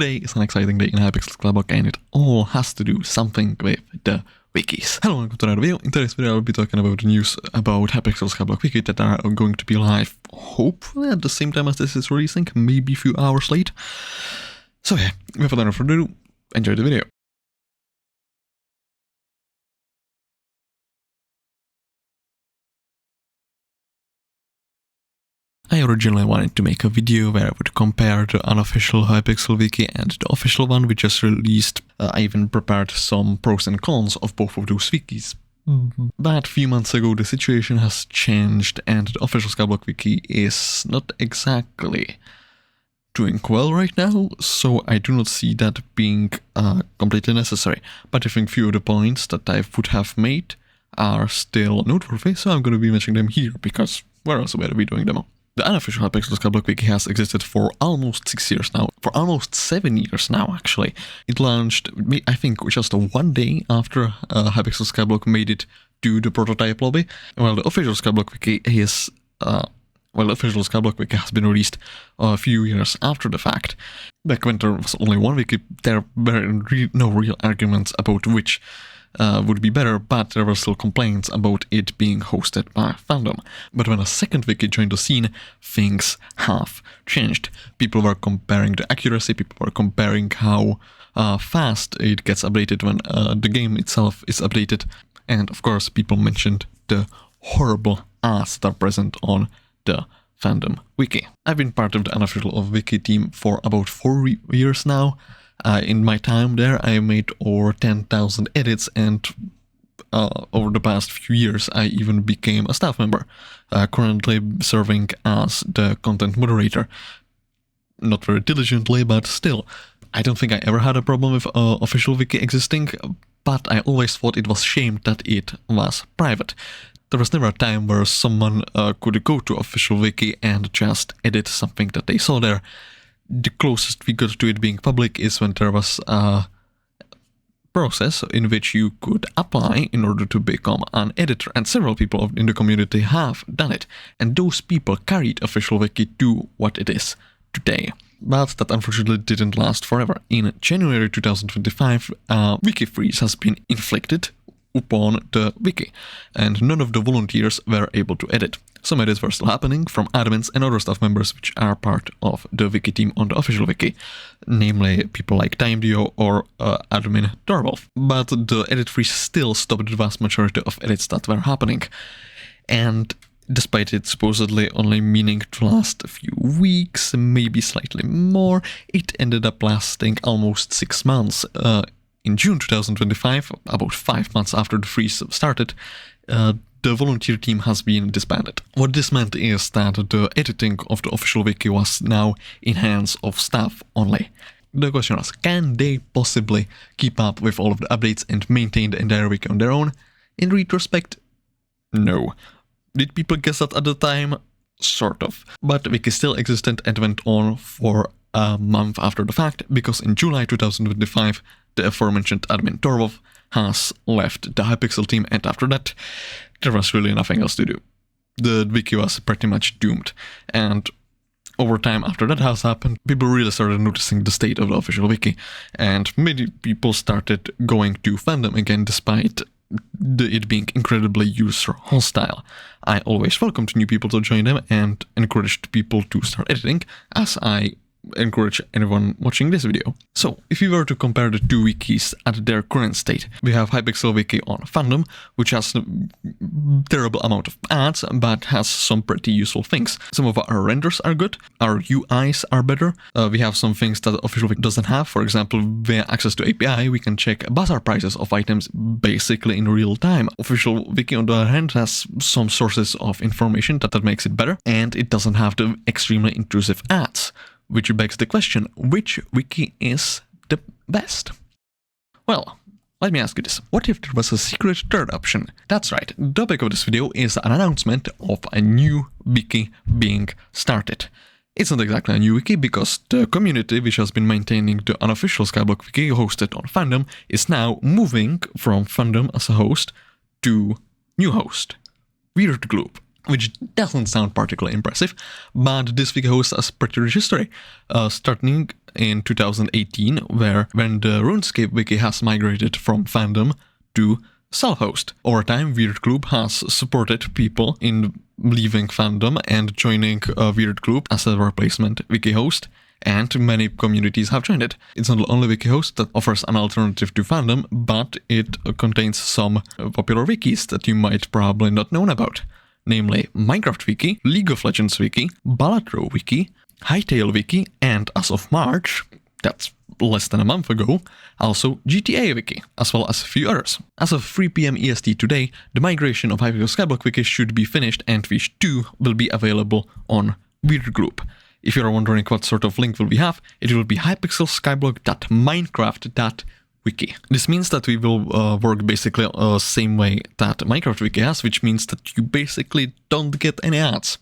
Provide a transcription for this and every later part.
Today is an exciting day in Hypixel SkyBlock, and it all has to do something with the wikis. Hello and welcome to another video. In today's video I will be talking about the news about Hypixel SkyBlock wiki that are going to be live, hopefully at the same time as this is releasing, maybe a few hours late. So yeah, without further ado, enjoy the video. I originally wanted to make a video where I would compare the unofficial Hypixel wiki and the official one we just released. I even prepared some pros and cons of both of those wikis. But a few months ago the situation has changed and the official SkyBlock wiki is not exactly doing well right now, so I do not see that being completely necessary. But I think few of the points that I would have made are still noteworthy, so I'm going to be mentioning them here, because where else would I be doing them? The unofficial Hypixel SkyBlock wiki has existed for almost 6 years now, for almost 7 years now actually. It launched, I think, just one day after Hypixel SkyBlock made it to the prototype lobby, while the official SkyBlock wiki is, the official SkyBlock wiki has been released a few years after the fact. Back when there was only one wiki, there were no real arguments about which would be better, but there were still complaints about it being hosted by fandom. But when a second wiki joined the scene, things have changed. People were comparing the accuracy, people were comparing how fast it gets updated when the game itself is updated, and of course people mentioned the horrible ads that are present on the fandom wiki. I've been part of the unofficial wiki team for about 4 years now. In my time there, I made over 10,000 edits, and over the past few years I even became a staff member, currently serving as the content moderator. Not very diligently, but still. I don't think I ever had a problem with official wiki existing, but I always thought it was a shame that it was private. There was never a time where someone could go to official wiki and just edit something that they saw there. The closest we got to it being public is when there was a process in which you could apply in order to become an editor, and several people in the community have done it, and those people carried official wiki to what it is today. But that unfortunately didn't last forever. In January 2025, wiki freeze has been inflicted upon the wiki, and none of the volunteers were able to edit. Some edits were still happening from admins and other staff members which are part of the wiki team on the official wiki, namely people like TimeDio or admin Darwolf. But the edit freeze still stopped the vast majority of edits that were happening, and despite it supposedly only meaning to last a few weeks, maybe slightly more, it ended up lasting almost 6 months. In June 2025, about 5 months after the freeze started, the volunteer team has been disbanded. What this meant is that the editing of the official wiki was now in hands of staff only. The question was, can they possibly keep up with all of the updates and maintain the entire wiki on their own? In retrospect, no. Did people guess that at the time? Sort of. But the wiki still existed and went on for a month after the fact, because in July 2025, the aforementioned admin Torvov has left the Hypixel team, and after that, there was really nothing else to do. The wiki was pretty much doomed, and over time after that has happened, people really started noticing the state of the official wiki, and many people started going to fandom again despite it being incredibly user hostile. I always welcomed new people to join them and encouraged people to start editing, as I encourage anyone watching this video. So, if we were to compare the two wikis at their current state, we have Hypixel wiki on fandom, which has a terrible amount of ads, but has some pretty useful things. Some of our renders are good, our UIs are better, we have some things that the official wiki doesn't have. For example, via access to API, we can check bazaar prices of items basically in real time. Official wiki on the other hand has some sources of information that makes it better, and it doesn't have the extremely intrusive ads. Which begs the question, which wiki is the best? Well, let me ask you this. What if there was a secret third option? That's right, the topic of this video is an announcement of a new wiki being started. It's not exactly a new wiki, because the community which has been maintaining the unofficial SkyBlock wiki hosted on fandom is now moving from fandom as a host to new host, Weird Gloop. Which doesn't sound particularly impressive, but this wiki hosts a pretty rich history, starting in 2018, when the RuneScape wiki has migrated from fandom to self-host. Over time, Weird Gloop has supported people in leaving fandom and joining Weird Gloop as a replacement wiki host, and many communities have joined it. It's not the only wiki host that offers an alternative to fandom, but it contains some popular wikis that you might probably not know about, namely Minecraft Wiki, League of Legends Wiki, Balatro Wiki, Hytale Wiki, and as of March, that's less than a month ago, also GTA Wiki, as well as a few others. As of 3 PM EST today, the migration of Hypixel SkyBlock Wiki should be finished, and Wish 2 will be available on Weird Gloop. If you're wondering what sort of link will we have, it will be hypixelskyblock.minecraft.wiki. This means that we will work basically the same way that Minecraft Wiki has, which means that you basically don't get any ads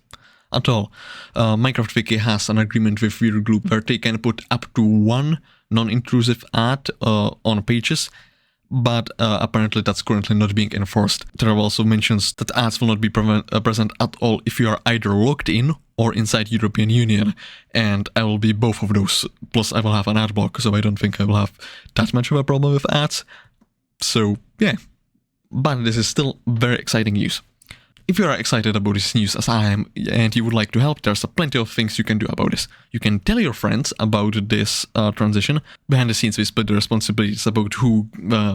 at all. Minecraft Wiki has an agreement with Weird Gloop where they can put up to one non-intrusive ad on pages, but apparently that's currently not being enforced. There are also mentions that ads will not be present at all if you are either logged in or inside European Union, and I will be both of those, plus I will have an ad block, so I don't think I will have that much of a problem with ads. So yeah, but this is still very exciting news. If you are excited about this news as I am, and you would like to help, there's plenty of things you can do about this. You can tell your friends about this transition. Behind the scenes, we split the responsibilities about who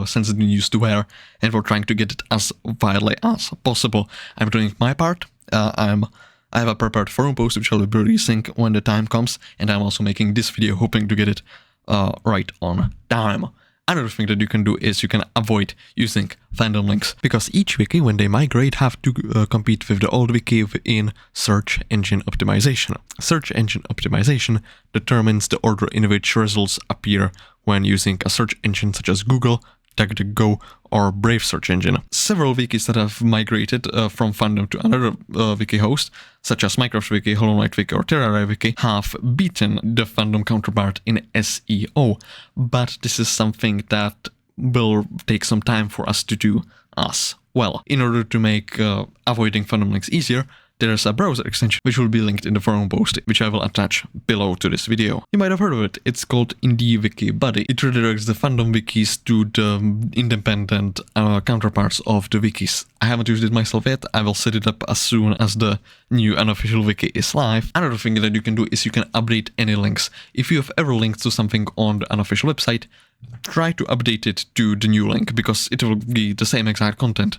sends the news to where, and we're trying to get it as widely as possible. I'm doing my part. I have a prepared forum post which I'll be releasing when the time comes, and I'm also making this video hoping to get it right on time. Another thing that you can do is you can avoid using fandom links, because each wiki, when they migrate, have to compete with the old wiki in search engine optimization. Search engine optimization determines the order in which results appear when using a search engine such as Google, DuckDuckGo, or Brave search engine. Several wikis that have migrated from fandom to another wiki host, such as Minecraft Wiki, Hollow Knight Wiki, or Terraria Wiki, have beaten the fandom counterpart in SEO, but this is something that will take some time for us to do as well. In order to make avoiding fandom links easier, there is a browser extension which will be linked in the forum post, which I will attach below to this video. You might have heard of it. It's called IndieWikiBuddy. It redirects the fandom wikis to the independent counterparts of the wikis. I haven't used it myself yet. I will set it up as soon as the new unofficial wiki is live. Another thing that you can do is you can update any links. If you have ever linked to something on the unofficial website, try to update it to the new link, because it will be the same exact content.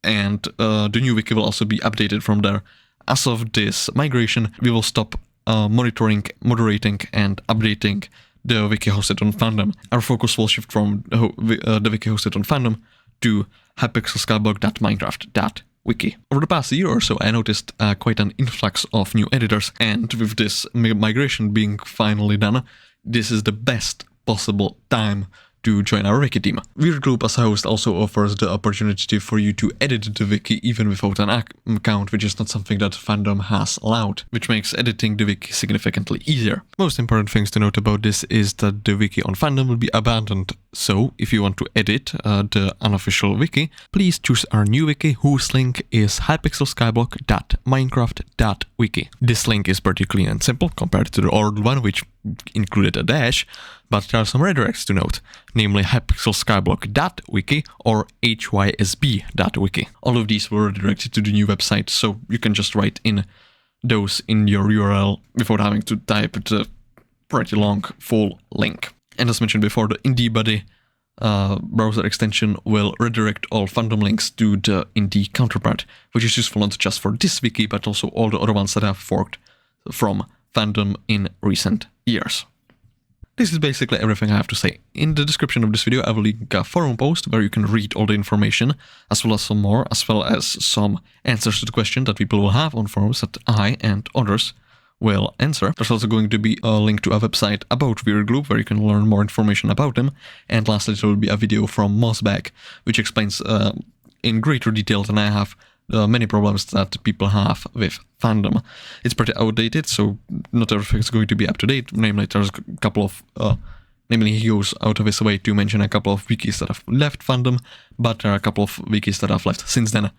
And the new wiki will also be updated from there. As of this migration, we will stop monitoring, moderating, and updating the wiki hosted on fandom. Our focus will shift from the wiki hosted on fandom to hypixelskyblock.minecraft.wiki. Over the past year or so, I noticed quite an influx of new editors, and with this migration being finally done, this is the best possible time to join our wiki team. Weird Gloop as a host also offers the opportunity for you to edit the wiki even without an account, which is not something that fandom has allowed, which makes editing the wiki significantly easier. Most important things to note about this is that the wiki on fandom will be abandoned, so if you want to edit the unofficial wiki, please choose our new wiki, whose link is hypixelskyblock.minecraft.wiki. This link is pretty clean and simple compared to the old one, which included a dash, but there are some redirects to note, namely hypixelskyblock.wiki or hysb.wiki. All of these were redirected to the new website, so you can just write in those in your URL without having to type the pretty long full link. And as mentioned before, the IndieBuddy browser extension will redirect all fandom links to the Indie counterpart, which is useful not just for this wiki, but also all the other ones that have forked from fandom in recent years. This is basically everything I have to say. In the description of this video, I will link a forum post where you can read all the information, as well as some more, as well as some answers to the question that people will have on forums that I and others will answer. There's also going to be a link to a website about Weird Gloop where you can learn more information about them. And lastly, there will be a video from mossbag, which explains in greater detail than I have many problems that people have with fandom. It's pretty outdated, so not everything is going to be up to date. Namely, there's a couple of, he goes out of his way to mention a couple of wikis that have left fandom, but there are a couple of wikis that have left since then,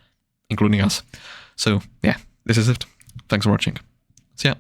including us. So yeah, this is it. Thanks for watching. See ya.